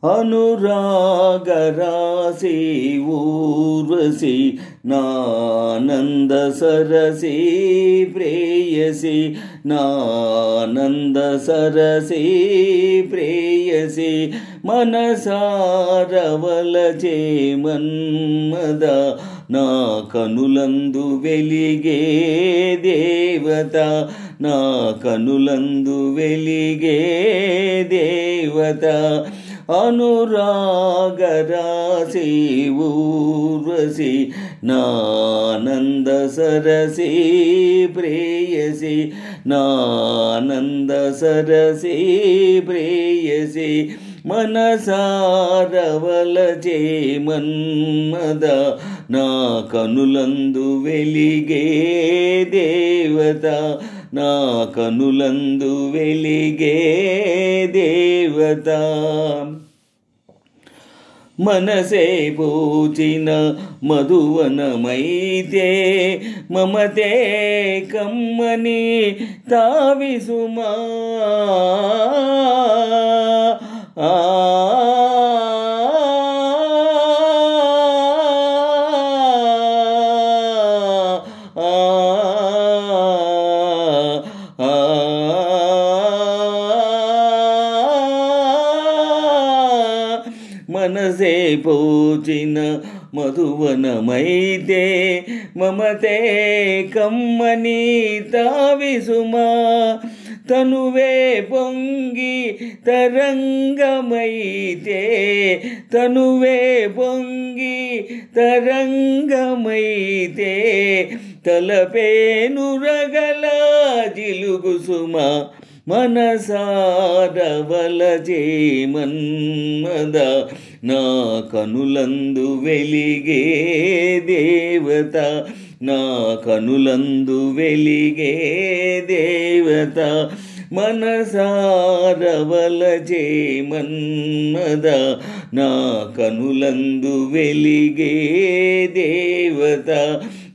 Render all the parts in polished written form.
అనురాగరాశి ఊర్వశి నానంద సరసి ప్రేయసి నానంద సరసి ప్రేయసి మనసారవలచే మన్మద నా కనులందు వెలిగే దేవత నా కనులందు వెలిగే దేవత అనురాగరాశి ఊర్వశి నానంద సరసి ప్రేయసి నానంద సరసి ప్రేయసి మనసారవలచే మన్మద నా కనులందు వెలిగే దేవత నా కనులందు వెలిగే దేవత మనసే పూచిన మధువనమైతే మమతే కమ్మని తావిసుమా మనసే పూచిన మధువనమైతే మమతే కమ్మని తావిసుమా తనువే పొంగి తరంగమైతే తనువే పొంగి తరంగమైతే తలపేనురగల జిలుగుసుమా మనసారవలచే మన్మద నా కనులందు వెలిగే దేవత నా కనులందు వెలిగే దేవత మనసారవలచే మన్మద నా కనులందు వెలిగే దేవత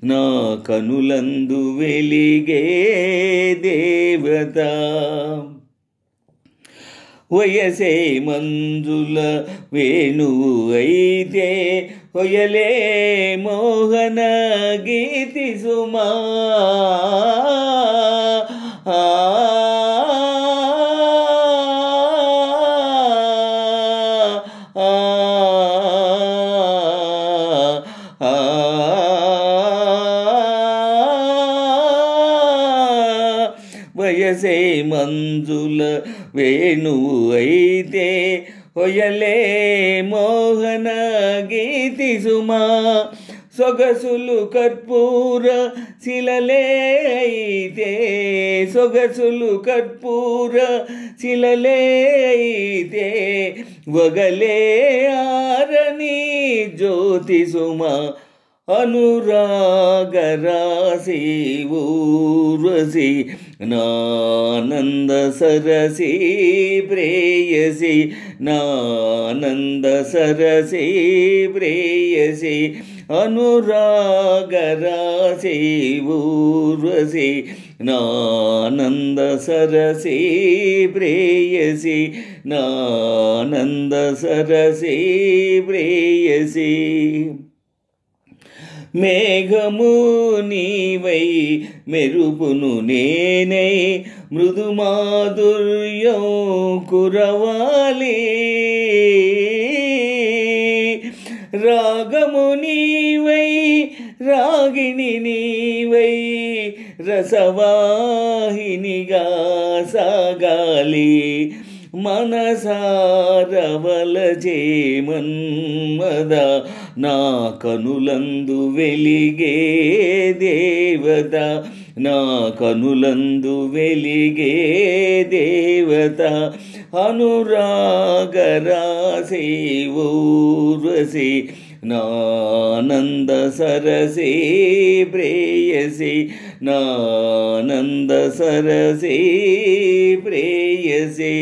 నా కనులందు వెలిగే దేవత వయసే మంజుల వేణువు అయితే హొయలే మోహన గీతి సుమా వయసే మంజుల వేణువు అయితే హొయలే మోహన గీతి సుమా సొగసులు కర్పూర శిలలే అయితే సొగసులు కర్పూర శిలలే అయితే వగలే ఆరని జ్యోతి సుమా అనురాగరాశి ఊర్వశి నానంద సరసి ప్రేయసి నానంద సరసి ప్రేయసి అనురాగరాశి ఊర్వశి నానంద సరసి ప్రేయసి నానంద సరసి ప్రేయసి మేఘము నీవై మెరుపును నేనై మృదుమాధుర్యం కురవాలి రాగము నీవై రాగిణి నీవై రసవాహినిగా సాగాలి మనసారవలచే మన్మద నా కనులందు వెలిగే దేవత నా కనులందు వెలిగే దేవత అనురాగరాశి ఊర్వశి నానంద సరసి ప్రేయసి నానంద సరసి ప్రేయసి